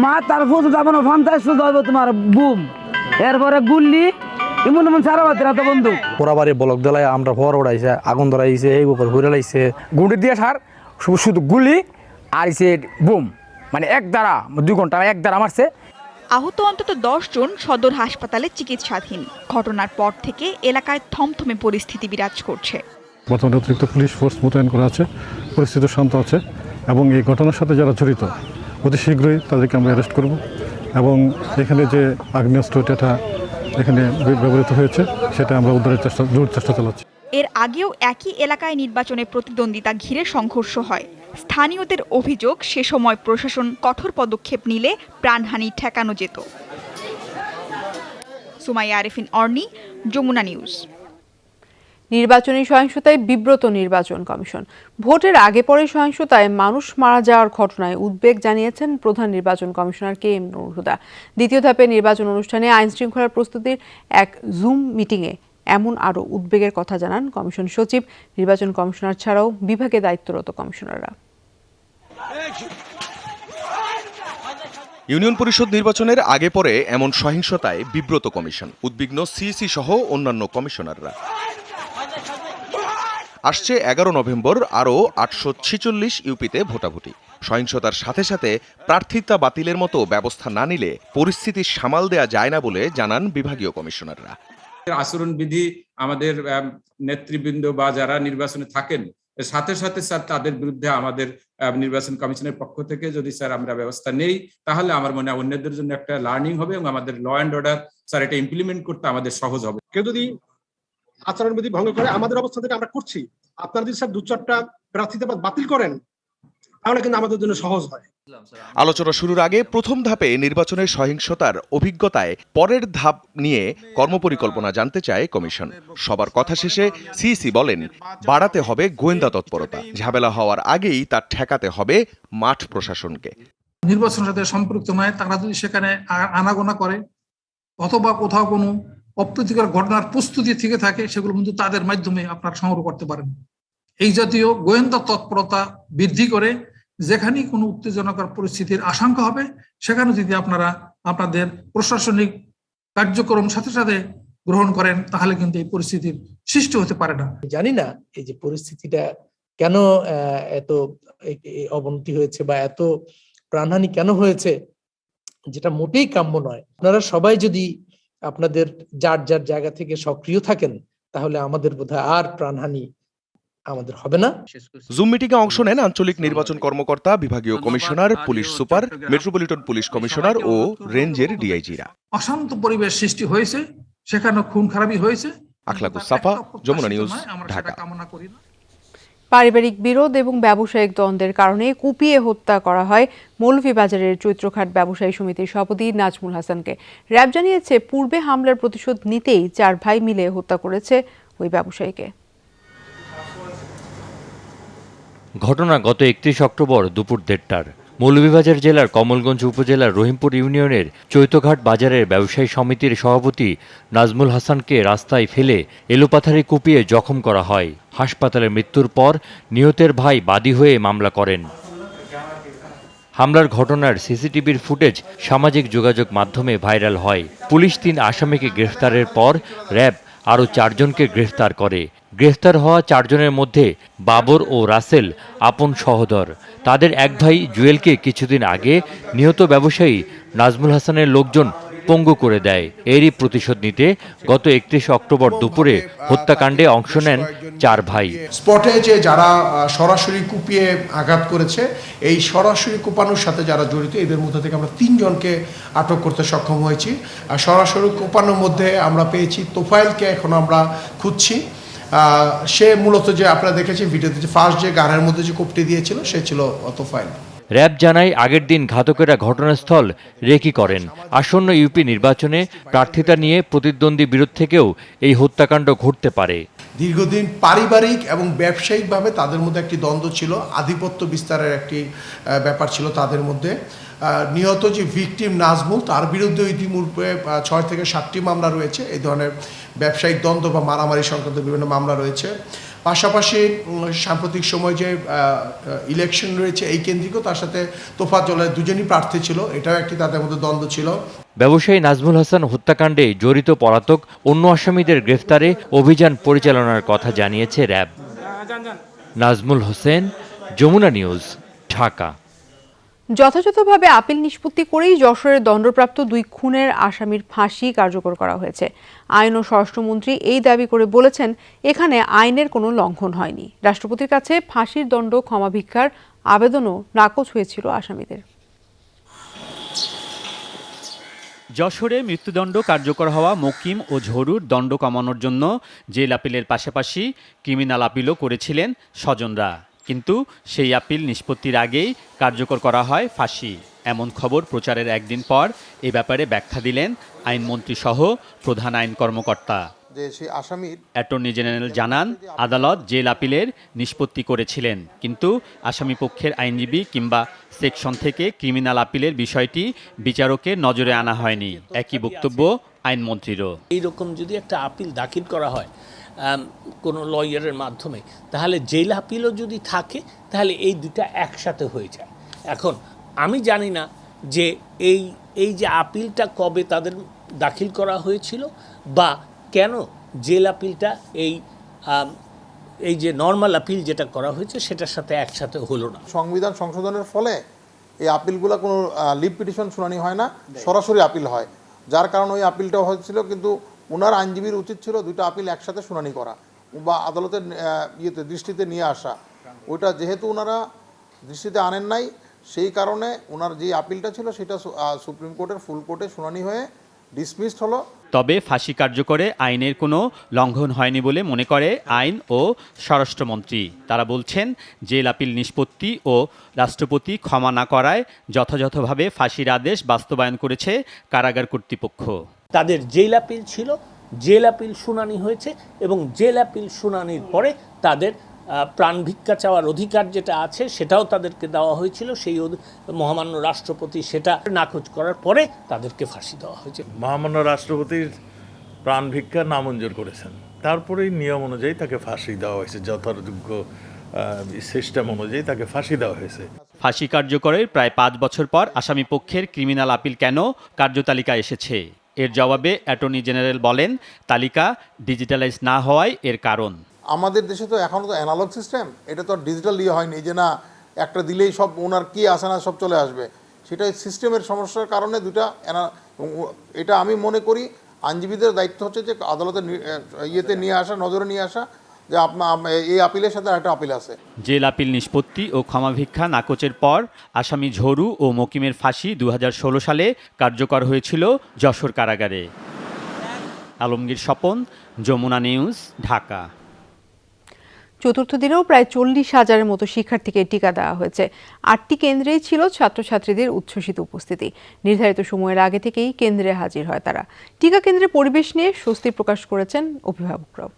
মা তার ফুটো যাবো ফান্তায় শুধু হবে তোমার বুম, এরপরে গুল্লি এমন এমন সারা বাতিরা তো বন্ধু পোড়াবাড়ি ব্লক দেলায় আমরা ফর ওড়াইছে, আগুন ধরাইছে, এই উপর ঘুরে লাইছে, গুঁড়ি দিয়ে সার শুধু গুলি আর বুম, মানে এক দ্বারা 2 ঘন্টা এক দ্বারা মারছে। আহত অন্তত 10 জন সদর হাসপাতালে চিকিৎসাধীন। ঘটনার পর থেকে এলাকায় থমথমে পরিস্থিতি বিরাজ করছে। বর্তমানে অতিরিক্ত পুলিশ ফোর্স মোতায়েন করা আছে, পরিস্থিতি শান্ত আছে এবং এই ঘটনার সাথে যারা জড়িত অতি শীঘ্রই তাদেরকে আমরা অ্যারেস্ট করব এবং এখানে যে আগ্নেয়াস্ত্র এটা এখানে ব্যবহৃত হয়েছে সেটা আমরা উদ্ধারের চেষ্টা চালাচ্ছি। এর আগেও একই এলাকায় নির্বাচনে প্রতিদ্বন্দ্বিতা ঘিরে সংঘর্ষ হয়। স্থানীয়দের অভিযোগ, সে সময় প্রশাসন কঠোর পদক্ষেপ নিলে প্রাণহানি ঠেকানো যেত। সুমাইয়া আরেফিন অর্নি, যমুনা নিউজ। নির্বাচনী সহিংসতায় বিব্রত নির্বাচন কমিশন। ভোটের আগে পরে সহিংসতায় মানুষ মারা যাওয়ার ঘটনায় উদ্বেগ জানিয়েছেন প্রধান নির্বাচন commissioner K M Nurul Huda. দ্বিতীয় ধাপে নির্বাচন অনুষ্ঠানে আইন শৃঙ্খলার প্রস্তুতির এক জুম মিটিংয়ে এমন আরও উদ্বেগের কথা জানান কমিশন সচিব, নির্বাচন কমিশনার ছাড়াও বিভাগে দায়িত্বরত কমিশনাররা। ইউনিয়ন পরিষদ নির্বাচনের আগে পরে এমন সহিংসতায় বিব্রত কমিশন, উদ্বিগ্ন সিইসি সহ অন্যান্য কমিশনাররা। আসছে 11 নভেম্বর আরও 846 ইউপিতে ভোটাভুটি। সহিংসতার সাথে সাথে প্রার্থিতা বাতিলের মতো ব্যবস্থা না নিলে পরিস্থিতি সামাল দেয়া যায় না বলে জানান বিভাগীয় কমিশনাররা। আচরণবিধি আমাদের নেতৃবৃন্দ বা যারা নির্বাচনে থাকেন সাথে সাথে স্যার তাদের বিরুদ্ধে আমাদের নির্বাচন কমিশনের পক্ষ থেকে যদি স্যার আমরা ব্যবস্থা নেই তাহলে আমার মনে হয় অন্যদের জন্য একটা লার্নিং হবে এবং আমাদের ল অ্যান্ড অর্ডার স্যার এটা ইমপ্লিমেন্ট করতে আমাদের সহজ হবে। কেউ যদি আচরণবিধি ভঙ্গ করে, আমাদের অবস্থা থেকে আমরা করছি, আপনারা যদি স্যার 2-4টা প্রার্থিতা বাতিল করেন তাহলে কিন্তু আমাদের জন্য সহজ হয়। আলোচনা শুরুর আগে প্রথম ধাপে নির্বাচনের সহিংসতার অভিজ্ঞতায় পরের ধাপ নিয়ে কর্মপরিকল্পনা জানতে চায় কমিশন। সবার কথা শেষে সিইসি বলেন, বাড়াতে হবে গোয়েন্দা তৎপরতা, ঝামেলা হওয়ার আগেই তা ঠেকাতে হবে মাঠ প্রশাসনকে। নির্বাচনের সাথে সম্পৃক্ত নয় তারা যদি সেখানে আনাগোনা করে অথবা কোথাও কোনো অপ্রীতিকর ঘটনার প্রস্তুতি থেকে থাকে, সেগুলো কিন্তু তাদের মাধ্যমে আপনারা সংগ্রহ করতে পারেন। এই জাতীয় গোয়েন্দা তৎপরতা বৃদ্ধি করে যেখানেই কোনো উত্তেজনাকর পরিস্থিতির আশঙ্কা হবে সেখানে যদি আপনারা আপনাদের প্রশাসনিক কার্যক্রম সাথে সাথে গ্রহণ করেন তাহলে কিন্তু এই পরিস্থিতির সৃষ্টি হতে পারে না। জানি না এই যে পরিস্থিতিটা কেন এত অবনতি হয়েছে বা এত প্রাণহানি কেন হয়েছে, যেটা মোটেই কাম্য নয়। আপনারা সবাই যদি আপনাদের যার যার জায়গা থেকে সক্রিয় থাকেন তাহলে আমাদের বোধহয় আর প্রাণহানি আমাদের হবে না। জুম মিটিংয়ে অংশ নেন আঞ্চলিক নির্বাচন কর্মকর্তা, বিভাগীয় commissioner, police super, metropolitan police commissioner ও রেঞ্জের ডিআইজিরা। অশান্ত পরিবেশ সৃষ্টি হয়েছে, সেখানে খুন খারাপি হয়েছে। আখলাকুস সাফা, যমুনা নিউজ, ঢাকা। পারিবারিক বিরোধ এবং ব্যবসায়িক দ্বন্দ্বের কারণে কুপিয়ে হত্যা করা হয় মৌলভীবাজারের চৈত্রঘাট ব্যবসায়ী সমিতির সভাপতি নাজমুল হাসানকে। র্যাব জানিয়েছে, পূর্বে হামলার প্রতিশোধ নিতেই 4 ভাই মিলে হত্যা করেছে ওই ব্যবসায়ীকে। ঘটনা গত 31 অক্টোবর দুপুর 1:30টার। মৌলভীবাজার জেলার কমলগঞ্জ উপজেলার রহিমপুর ইউনিয়নের চৈত্রঘাট বাজারের ব্যবসায়ী সমিতির সভাপতি নাজমুল হাসানকে রাস্তায় ফেলে এলোপাথারি কুপিয়ে জখম করা হয়। হাসপাতালে মৃত্যুর পর নিহতের ভাই বাদী হয়ে মামলা করেন। হামলার ঘটনার সিসিটিভির ফুটেজ সামাজিক যোগাযোগ মাধ্যমে ভাইরাল হয়। পুলিশ 3 আসামিকে গ্রেফতারের পর র্যাব আরও 4 জনকে গ্রেফতার করে। গ্রেফতার হওয়া 4 জনের মধ্যে বাবর ও রাসেল আপন সহোদর। তাদের এক ভাই জুয়েলকে কিছুদিন আগে নিহত ব্যবসায়ী নাজমুল হাসানের লোকজন পঙ্গু করে দেয়। এরই প্রতিশোধ নিতে গত 31 অক্টোবর দুপুরে হত্যাকাণ্ডে অংশ নেন 4 ভাই। স্পটে যে যারা সরাসরি কুপিয়ে আঘাত করেছে, এই সরাসরি কোপানোর সাথে যারা জড়িত এদের মধ্যে থেকে আমরা 3 জনকে আটক করতে সক্ষম হয়েছি। আর সরাসরি কোপানোর মধ্যে আমরা পেয়েছি তোফাইলকে, এখন আমরা খুঁজছি। সে মূলত যে আপনারা দেখেছেন ভিডিওতে যে ফার্স্ট যে গানের মধ্যে যে কোপটি দিয়েছিল সে ছিল তোফাইল। র্যাব জানায় আগের দিন ঘাতকেরা ঘটনাস্থল রেকি করেন। আসন্ন ইউপি নির্বাচনে প্রার্থিতা নিয়ে প্রতিদ্বন্দ্বী বিরোধ থেকেও এই হত্যাকাণ্ড ঘটতে পারে। দীর্ঘদিন পারিবারিক এবং ব্যবসায়িকভাবে তাদের মধ্যে একটি দ্বন্দ্ব ছিল, আধিপত্য বিস্তারের একটি ব্যাপার ছিল তাদের মধ্যে। নিহত যে ভিকটিম নাজমুল, তার বিরুদ্ধে ইতিপূর্বে 6 থেকে 7টি মামলা রয়েছে। এই ধরনের ব্যবসায়িক দ্বন্দ্ব বা মারামারি সংক্রান্ত বিভিন্ন মামলা রয়েছে। পাশাপাশি সাম্প্রতিক সময় যে ইলেকশন রয়েছে এই কেন্দ্রিক, তার সাথে তোফাজ্জলের দুজনই প্রার্থী ছিল, এটাও একটি তাদের মধ্যে দ্বন্দ্ব ছিল। ব্যবসায়ী নাজমুল হাসান হত্যাকাণ্ডে জড়িত পলাতক অন্য আসামিদের গ্রেফতারে অভিযান পরিচালনার কথা জানিয়েছে র্যাব। নাজমুল হোসেন, যমুনা নিউজ, ঢাকা। যথাযথভাবে আপিল নিষ্পত্তি করেই যশোরের দণ্ডপ্রাপ্ত 2 খুনের আসামির ফাঁসি কার্যকর করা হয়েছে। আইন ও স্বরাষ্ট্রমন্ত্রী এই দাবি করে বলেছেন, এখানে আইনের কোনো লঙ্ঘন হয়নি। রাষ্ট্রপতির কাছে ফাঁসির দণ্ড ক্ষমা ভিক্ষার আবেদনও নাকচ হয়েছিল আসামিদের। যশোরে মৃত্যুদণ্ড কার্যকর হওয়া মকিম ও ঝরুর দণ্ড কমানোর জন্য জেল আপিলের পাশাপাশি ক্রিমিনাল আপিলও করেছিলেন স্বজনরা, কিন্তু সেই আপিল নিষ্পত্তির আগেই কার্যকর করা হয় ফাঁসি। এমন খবর প্রচারের একদিন পর এ ব্যাপারে ব্যাখ্যা দিলেন আইনমন্ত্রী সহ প্রধান আইন কর্মকর্তা। অ্যাটর্নি জেনারেল জানান, আদালত জেল আপিলের নিষ্পত্তি করেছিলেন, কিন্তু আসামি পক্ষের আইনজীবী কিংবা সেকশন থেকে ক্রিমিনাল আপিলের বিষয়টি বিচারকের নজরে আনা হয়নি। একই বক্তব্য আইনমন্ত্রীরও। এইরকম যদি একটা আপিল দাখিল করা হয় কোনো লয়ারের মাধ্যমে, তাহলে জেল আপিলও যদি থাকে তাহলে এই দুটা একসাথে হয়ে যায়। এখন আমি জানি না যে এই যে আপিলটা কবে তাদের দাখিল করা হয়েছিল বা কেন জেল আপিলটা এই যে নর্মাল আপিল যেটা করা হয়েছে সেটার সাথে একসাথে হলো না। সংবিধান সংশোধনের ফলে এই আপিলগুলো কোনো লিভ পিটিশন শুনানি হয় না, সরাসরি আপিল হয়, যার কারণে ওই আপিলটা হয়েছিল। কিন্তু ওনার আইনজীবীর উচিত ছিল 2টা আপিল একসাথে শুনানি করা বা আদালতের দৃষ্টিতে নিয়ে আসা। ওইটা যেহেতু ওনারা দৃষ্টিতে আনেন নাই, সেই কারণে ওনার যে আপিলটা ছিল সেটা সুপ্রিম কোর্টের ফুল কোর্টে শুনানি হয়ে ডিসমিসড হলো। তবে ফাঁসি কার্যকরে আইনের কোনো লঙ্ঘন হয়নি বলে মনে করে আইন ও স্বরাষ্ট্রমন্ত্রী। তারা বলছেন, জেল আপিল নিষ্পত্তি ও রাষ্ট্রপতি ক্ষমা না করায় যথাযথভাবে ফাঁসির আদেশ বাস্তবায়ন করেছে কারাগার কর্তৃপক্ষ। তাদের জেল আপিল ছিল, জেল আপিল শুনানি হয়েছে এবং জেল আপিল শুনানির পরে তাদের প্রাণ ভিক্ষা চাওয়ার অধিকার যেটা আছে সেটাও তাদেরকে দেওয়া হয়েছিল। সেই মহামান্য রাষ্ট্রপতি সেটা নাকচ করার পরে তাদেরকে ফাঁসি দেওয়া হয়েছে। মহামান্য রাষ্ট্রপতির প্রাণ ভিক্ষা নামঞ্জুর করেছেন, তারপরেই নিয়ম অনুযায়ী তাকে ফাঁসি দেওয়া হয়েছে, যথাযোগ্য সিস্টেম অনুযায়ী তাকে ফাঁসি দেওয়া হয়েছে। ফাঁসি কার্যকরের প্রায় 5 বছর পর আসামি পক্ষের ক্রিমিনাল আপিল কেন কার্যতালিকায় এসেছে, এর জবাবে অ্যাটর্নি জেনারেল বলেন, তালিকা ডিজিটালাইজ না হওয়ায় এর কারণ। আমাদের দেশে তো এখনও তো অ্যানালগ সিস্টেম, এটা তো ডিজিটাল দিয়ে হয়নি যে না একটা দিলেই সব ওনার কি আসে না সব চলে আসবে। সেটা সিস্টেমের সমস্যার কারণে এটা আমি মনে করি আইনজীবীদের দায়িত্ব হচ্ছে যে আদালতের নিয়ে আসা, নজরে নিয়ে আসা যে এই আপিলের সাথে একটা আপিল আছে। জেল আপিল নিষ্পত্তি ও ক্ষমা ভিক্ষা নাকচের পর আসামি ঝরু ও মকিমের ফাঁসি 2016 সালে কার্যকর হয়েছিল যশোর কারাগারে। আলমগীর স্বপন, যমুনা নিউজ, ঢাকা। চতুর্থ দিনেও প্রায় 40,000-এর মতো শিক্ষার্থীকে টিকা দেওয়া হয়েছে। 8টি কেন্দ্রেই ছিল ছাত্রছাত্রীদের উচ্ছ্বসিত উপস্থিতি। নির্ধারিত সময়ের আগে থেকেই কেন্দ্রে হাজির হয় তারা। টিকা কেন্দ্রের পরিবেশ নিয়ে স্বস্তি প্রকাশ করেছেন অভিভাবকরাও।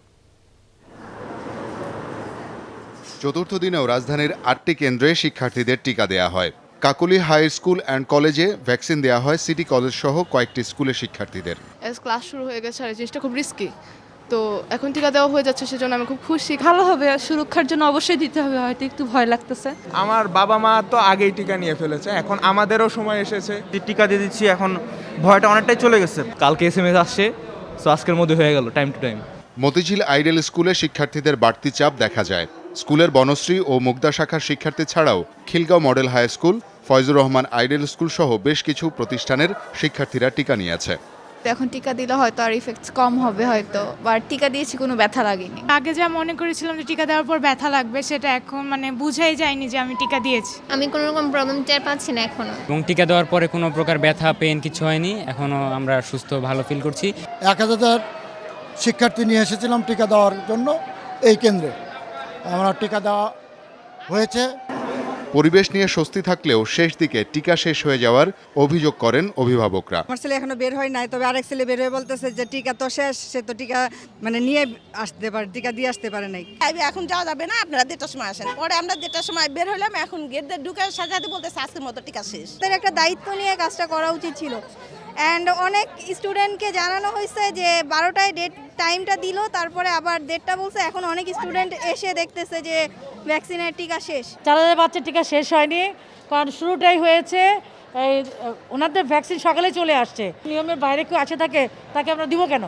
চতুর্থ দিনেও রাজধানীর 8টি কেন্দ্রে শিক্ষার্থীদের টিকা দেওয়া হয়। কাকলী হাই স্কুল অ্যান্ড কলেজে ভ্যাকসিন দেওয়া হয় সিটি কলেজ সহ কয়েকটি স্কুলের শিক্ষার্থীদের। ক্লাস শুরু হয়ে গেছে আর এই জিনিসটা খুব রিস্কি, তো এখন টিকা দেওয়া হয়ে যাচ্ছে, সেজন্য আমি খুব খুশি। ভালো হবে, সুরক্ষার জন্য অবশ্যই দিতে হবে, হয়তো একটু ভয় লাগতেছে। আমার বাবা মা তো আগেই টিকা নিয়ে ফেলেছে, এখন আমাদেরও সময় এসেছে। টিকা দিয়ে দিচ্ছি, এখন ভয়টা অনেকটাই চলে গেছে। কালকে SMS আসছে, সো আজকের মধ্যে হয়ে গেল time to time. Motijheel ideal স্কুলে শিক্ষার্থীদের বাড়তি চাপ দেখা যায়। স্কুলের বনশ্রী ও মুগদা শাখার শিক্ষার্থী ছাড়াও Khilgaon model high school, Faizur Rahman ideal school সহ বেশ কিছু প্রতিষ্ঠানের শিক্ষার্থীরা টিকা নিয়েছে। এখন টিকা দিলে হয়তো আর ইফেক্টস কম হবে, হয়তো বা টিকা দিয়েছি কোনো ব্যথা লাগেনি। আগে যা মনে করেছিলাম যে টিকা দেওয়ার পর ব্যথা লাগবে, সেটা এখন মানে বুঝাই যায়নি যে আমি টিকা দিয়েছি। আমি কোনো রকম প্রবলেম টের পাচ্ছি না এখনো। এবং টিকা দেওয়ার পরে কোনো প্রকার ব্যথা পেন কিছু হয়নি, এখনো আমরা সুস্থ ভালো ফিল করছি। 1000 শিক্ষার্থী নিয়ে এসেছিলাম টিকা দেওয়ার জন্য এই কেন্দ্রে, আমরা টিকা দেওয়া হয়েছে। পরিবেশ নিয়ে স্বস্তি থাকলেও শেষ দিকে টিকা শেষ হয়ে যাওয়ার অভিযোগ করেন অভিভাবকরা। আমার ছেলে এখনো বের হয় নাই, তবে আরেক ছেলে বের হয়ে বলতেছে যে টিকা তো শেষ, সে তো টিকা মানে নিয়ে আসতে পারে, টিকা দিয়ে আসতে পারে নাই। এখন যাওয়া যাবে না, আপনারা 1:30টার সময় আসেন। পরে আমরা 1:30টার সময় বের হলাম, এখন গেট দিয়ে ঢুকে সাজাতে বলতেছে আজকের মতো টিকা শেষ। তাদের একটা দায়িত্ব নিয়ে কাজটা করা উচিত ছিল। অ্যান্ড অনেক স্টুডেন্টকে জানানো হয়েছে যে 12টায় ডেট টাইমটা দিল, তারপরে আবার 1:30টা বলছে। এখন অনেক স্টুডেন্ট এসে দেখতেছে যে ভ্যাকসিনের টিকা শেষ। 4000 বাচ্চার টিকা শেষ হয়নি, কারণ শুরুটাই হয়েছে এই ওনাদের ভ্যাকসিন সকালে চলে আসছে। নিয়মের বাইরে কেউ আসে থাকে, তাকে আমরা দিব কেন?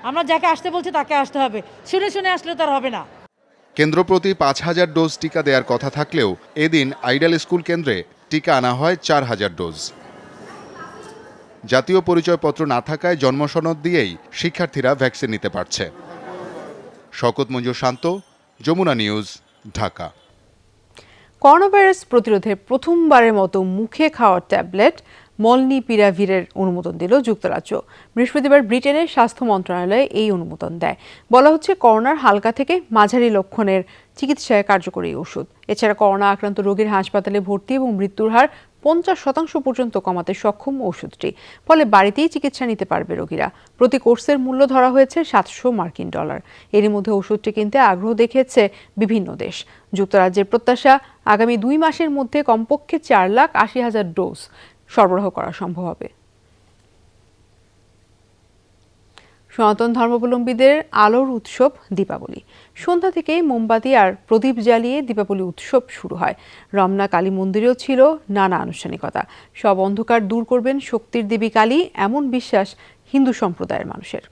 আমরা যাকে আসতে বলছি তাকে আসতে হবে, শুনে শুনে আসলে তার হবে না। কেন্দ্র প্রতি 5000 ডোজ টিকা দেওয়ার কথা থাকলেও এদিন আইডাল স্কুল কেন্দ্রে টিকা আনা হয় 4000 ডোজ। জাতীয় পরিচয়পত্র না থাকায় জন্মসনদ দিয়েই শিক্ষার্থীরা ভ্যাকসিন নিতে পারছে। Shawkat Manjur Shanto, Jamuna news, Dhaka. Corona virus প্রতিরোধে প্রথমবারের মতো মুখে খাওয়ার ট্যাবলেট মলনিপিরাভিরের অনুমোদন দিল যুক্তরাজ্য। বৃহস্পতিবার ব্রিটেনের স্বাস্থ্য মন্ত্রণালয় এই অনুমোদন দেয়। বলা হচ্ছে করোনার হালকা থেকে মাঝারি লক্ষণের চিকিৎসায় কার্যকরী ওষুধ। এছাড়া করোনা আক্রান্ত রোগীর হাসপাতালে ভর্তি এবং মৃত্যুর হার 50% পর্যন্ত কমাতে সক্ষম ওষুধটি। ফলে বাড়িতেই চিকিৎসা নিতে পারবে রোগীরা। প্রতি কোর্সের মূল্য ধরা হয়েছে $700। এরই মধ্যে ওষুধটি কিনতে আগ্রহ দেখিয়েছে বিভিন্ন দেশ। যুক্তরাজ্যের প্রত্যাশা, আগামী 2 মাসের মধ্যে কমপক্ষে 4,80,000 ডোজ সরবরাহ করা সম্ভব হবে। সনাতন ধর্মাবলম্বীদের আলোর উৎসব দীপাবলি। সন্ধ্যা থেকেই মোমবাতি আর প্রদীপ জ্বালিয়ে দীপাবলি উৎসব শুরু হয়। রমনা কালী মন্দিরেও ছিল নানা আনুষ্ঠানিকতা। সব অন্ধকার দূর করবেন শক্তির দেবী কালী, এমন বিশ্বাস হিন্দু সম্প্রদায়ের মানুষের।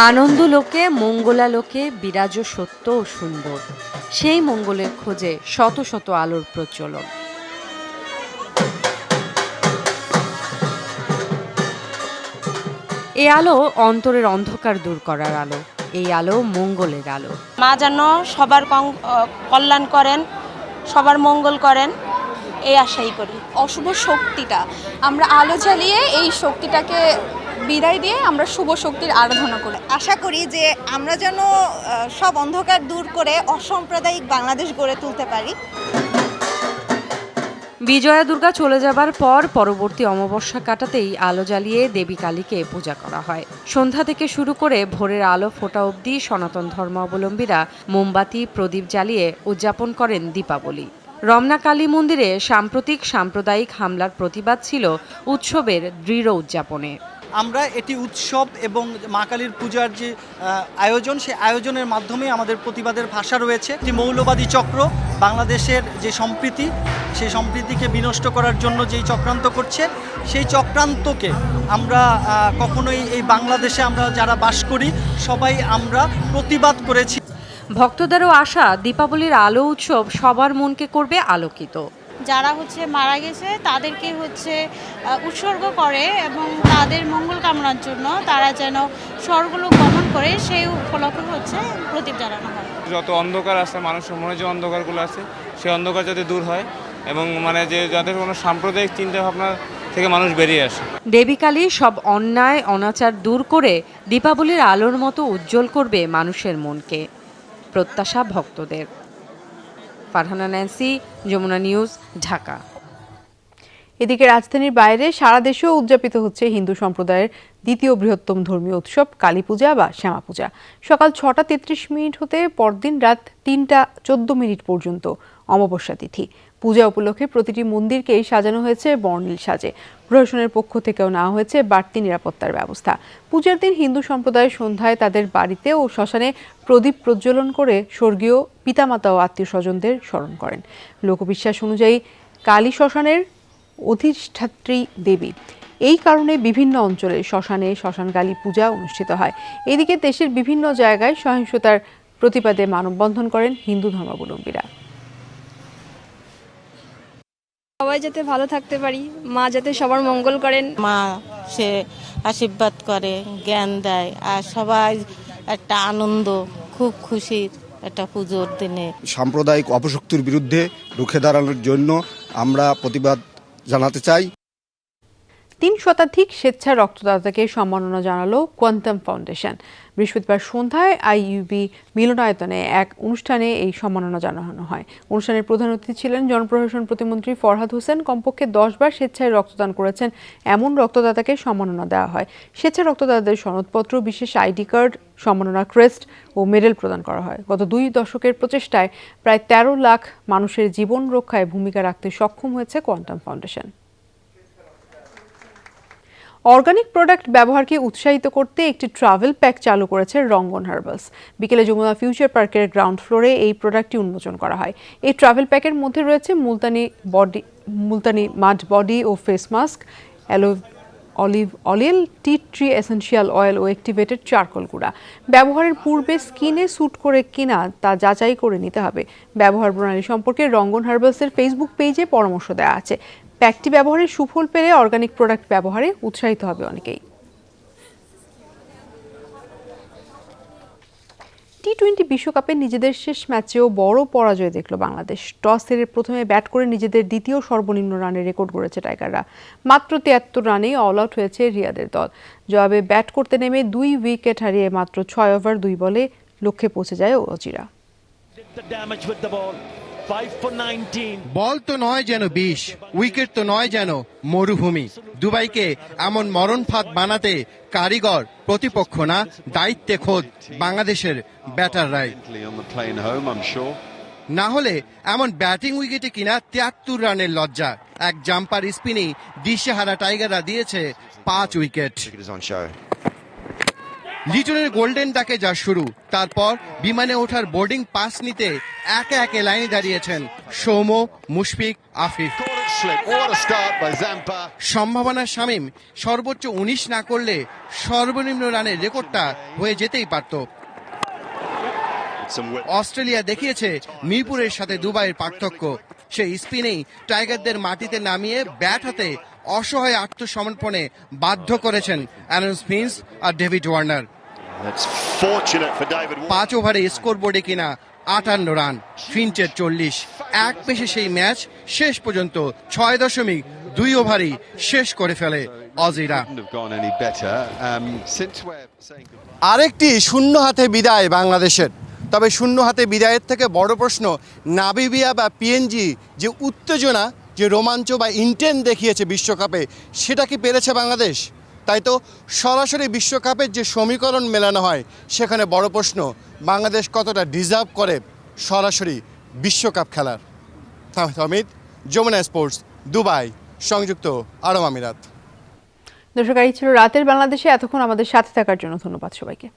আনন্দলোকে মঙ্গলালোকে বিরাজ সত্য ও সুন্দর, সেই মঙ্গলের খোঁজে শত শত আলোর প্রচলন। এই আলো অন্তরের অন্ধকার দূর করার আলো, এই আলো মঙ্গলের আলো। মা যেন সবার কল্যাণ করেন, সবার মঙ্গল করেন, এই আশাই করি। অশুভ শক্তিটা আমরা আলো জ্বালিয়ে এই শক্তিটাকে বিদায় দিয়ে আমরা শুভ শক্তির আরাধনা করি। আশা করি যে আমরা যেন সব অন্ধকার দূর করে অসাম্প্রদায়িক বাংলাদেশ গড়ে তুলতে পারি। বিজয়া দুর্গা চলে যাবার পর পরবর্তী অমাবস্যা কাটাতেই আলো জ্বালিয়ে দেবী কালীকে পূজা করা হয়। সন্ধ্যা থেকে শুরু করে ভোরের আলো ফোটা অবধি সনাতন ধর্মাবলম্বীরা মোমবাতি প্রদীপ জ্বালিয়ে উদযাপন করেন দীপাবলি। রমনা কালী মন্দিরে সাম্প্রতিক সাম্প্রদায়িক হামলার প্রতিবাদ ছিল উৎসবের দৃঢ় উদযাপনে। আমরা এটি উৎসব এবং মা কালীর পূজার যে আয়োজন, সেই আয়োজনের মাধ্যমে আমাদের প্রতিবাদের ভাষা রয়েছে। যে মৌলবাদী চক্র বাংলাদেশের যে সম্প্রীতি, সেই সম্প্রীতিকে বিনষ্ট করার জন্য যেই চক্রান্ত করছে, সেই চক্রান্তকে আমরা কখনোই এই বাংলাদেশে আমরা যারা বাস করি সবাই আমরা প্রতিবাদ করেছি। ভক্তদেরও আশা, দীপাবলির আলো উৎসব সবার মনকে করবে আলোকিত। যারা মারা গেছে তাদেরকে উৎসর্গ করে এবং তাদের মঙ্গল কামনার জন্য তারা যেন স্বর্গলোক গমন করে, সেই উপলক্ষে প্রদীপ জ্বালানো হয়। যত অন্ধকার আছে, মানুষের মনে যে অন্ধকারগুলো আছে, সেই অন্ধকার যাতে দূর হয় এবং যে যাদের কোনো সাম্প্রদায়িক চিন্তা ভাবনা থেকে মানুষ বেরিয়ে আসে। দেবী কালী সব অন্যায় অনাচার দূর করে দীপাবলির আলোর মতো উজ্জ্বল করবে মানুষের মনকে, প্রত্যাশা ভক্তদের। Farhana Nancy, Jamuna news, Dhaka. এদিকে রাজধানীর বাইরে সারা দেশেও উদযাপিত হচ্ছে হিন্দু সম্প্রদায়ের দ্বিতীয় বৃহত্তম ধর্মীয় উৎসব কালী পূজা বা শ্যামা পূজা। সকাল 6টা 33 মিনিট হতে পরদিন রাত 3টা 14 মিনিট পর্যন্ত অমাবস্যা তিথি। পূজা উপলক্ষে প্রতিটি মন্দিরকেই সাজানো হয়েছে বর্ণিল সাজে। প্রশাসনের পক্ষ থেকেও নেওয়া হয়েছে বাড়তি নিরাপত্তার ব্যবস্থা। পূজার দিন হিন্দু সম্প্রদায় সন্ধ্যায় তাদের বাড়িতে ও শ্মশানে প্রদীপ প্রজ্বলন করে স্বর্গীয় পিতামাতা ও আত্মীয় স্বজনদের স্মরণ করেন। লোকবিশ্বাস অনুযায়ী কালী শ্মশানের অধিষ্ঠাত্রী দেবী। এই কারণে বিভিন্ন অঞ্চলে শ্মশানে শ্মশানকালী পূজা অনুষ্ঠিত হয়। এদিকে দেশের বিভিন্ন জায়গায় সহিংসতার প্রতিবাদে মানববন্ধন করেন হিন্দু ধর্মাবলম্বীরা। সবাই যাতে ভালো থাকতে পারি, মা যাতে সবার মঙ্গল করেন। মা সে আশীর্বাদ করে, জ্ঞান দেয়, আর সবাই একটা আনন্দ, খুব খুশির একটা পুজোর দিনে। সাম্প্রদায়িক অপশক্তির বিরুদ্ধে রুখে দাঁড়ানোর জন্য আমরা প্রতিবাদ জানাতে চাই। 3 শতাধিক স্বেচ্ছা রক্তদাতাকে সম্মাননা জানালো কোয়ান্টাম ফাউন্ডেশন। বৃহস্পতিবার সন্ধ্যায় আইইউবি মিলনায়তনে এক অনুষ্ঠানে এই সম্মাননা জানানো হয়। অনুষ্ঠানের প্রধান অতিথি ছিলেন জনপ্রশাসন প্রতিমন্ত্রী ফরহাদ হোসেন। কমপক্ষে 10 বার স্বেচ্ছায় রক্তদান করেছেন এমন রক্তদাতাকে সম্মাননা দেওয়া হয়। স্বেচ্ছা রক্তদাতাদের সনদপত্র, বিশেষ আইডি কার্ড, সম্মাননা ক্রেস্ট ও মেডেল প্রদান করা হয়। গত 2 দশকের প্রচেষ্টায় প্রায় 13 লাখ মানুষের জীবন রক্ষায় ভূমিকা রাখতে সক্ষম হয়েছে কোয়ান্টাম ফাউন্ডেশন। অর্গানিক প্রোডাক্ট ব্যবহারকে উৎসাহিত করতে একটি ট্রাভেল প্যাক চালু করেছে রঙ্গন হার্বালস। বিকেলে যমুনা ফিউচার পার্কের গ্রাউন্ড ফ্লোরে এই প্রোডাক্টটি উন্মোচন করা হয়। এই ট্রাভেল প্যাকের মধ্যে রয়েছে মুলতানি মাড বডি ও face mask, olive oil, tea tree essential oil ও অ্যাক্টিভেটেড চারকোল গুঁড়া। ব্যবহারের পূর্বে স্কিনে স্যুট করে কিনা তা যাচাই করে নিতে হবে। ব্যবহার প্রণালী সম্পর্কে রঙ্গন হার্বালসের ফেসবুক পেজে পরামর্শ দেওয়া আছে। প্যাকটি ব্যবহারের সুফল পেলে অর্গানিক প্রোডাক্ট ব্যবহারে উৎসাহিত হবে অনেকেই। টি-20 বিশ্বকাপে নিজেদের শেষ ম্যাচেও বড় পরাজয় দেখল বাংলাদেশ। টস হেরে প্রথমে ব্যাট করে নিজেদের দ্বিতীয় সর্বনিম্ন রানের রেকর্ড গড়েছে টাইগাররা। মাত্র 73 রানেই অল আউট হয়েছে রিয়াদের দল। জবাবে ব্যাট করতে নেমে 2 উইকেট হারিয়ে মাত্র 6 ওভার 2 বলে লক্ষ্যে পৌঁছে যায় অজিরা। বল তো নয় যেন বিষ, উইকেট তো নয় যেন মরুভূমি। দুবাইকে এমন মরণ ফাঁদ বানাতে কারিগর প্রতিপক্ষ না, দায়িত্বে খোদ বাংলাদেশের ব্যাটাররাই। না হলে এমন ব্যাটিং উইকেটে কিনা 73 রানের লজ্জা। এক জাম্পার স্পিনেই দিশেহারা টাইগাররা দিয়েছে 5 উইকেট। লিটনের গোল্ডেন ডাকে যা শুরু, তারপর বিমানে ওঠার বোর্ডিং পাস নিতে একে একে লাইনে দাঁড়িয়েছেন সৌম, মুশফিক, আফিফ। সম্ভাবনার শামীম সর্বোচ্চ 19 না করলে সর্বনিম্ন রানের রেকর্ডটা হয়ে যেতেই পারত। অস্ট্রেলিয়া দেখিয়েছে মিরপুরের সাথে দুবাইয়ের পার্থক্য। সেই স্পিনেই টাইগারদের মাটিতে নামিয়ে ব্যাট হাতে অসহায় আত্মসমর্পণে বাধ্য করেছেন অ্যারন ফিঞ্চ আর ডেভিড ওয়ার্নার। 5 ওভারে স্কোর বোর্ডে কিনা 58 রান, ফিঞ্চের 40। এক পেশে সেই ম্যাচ শেষ পর্যন্ত 6.2 ওভারই শেষ করে ফেলে অজিরা। আরেকটি শূন্য হাতে বিদায় বাংলাদেশের। তবে শূন্য হাতে বিদায়ের থেকে বড় প্রশ্ন, নামিবিয়া বা পিএনজি যে উত্তেজনা, যে রোমাঞ্চ বা ইন্টেন্ট দেখিয়েছে বিশ্বকাপে, সেটা কি পেরেছে বাংলাদেশ? তাই তো সরাসরি বিশ্বকাপের যে সমীকরণ মেলানো হয়, সেখানে বড় প্রশ্ন, বাংলাদেশ কতটা ডিজার্ভ করে সরাসরি বিশ্বকাপ খেলার। অমিত, যমুনা স্পোর্টস, দুবাই, সংযুক্ত আরব আমিরাত। দর্শক, এই ছিল রাতের বাংলাদেশে। এতক্ষণ আমাদের সাথে থাকার জন্য ধন্যবাদ সবাইকে।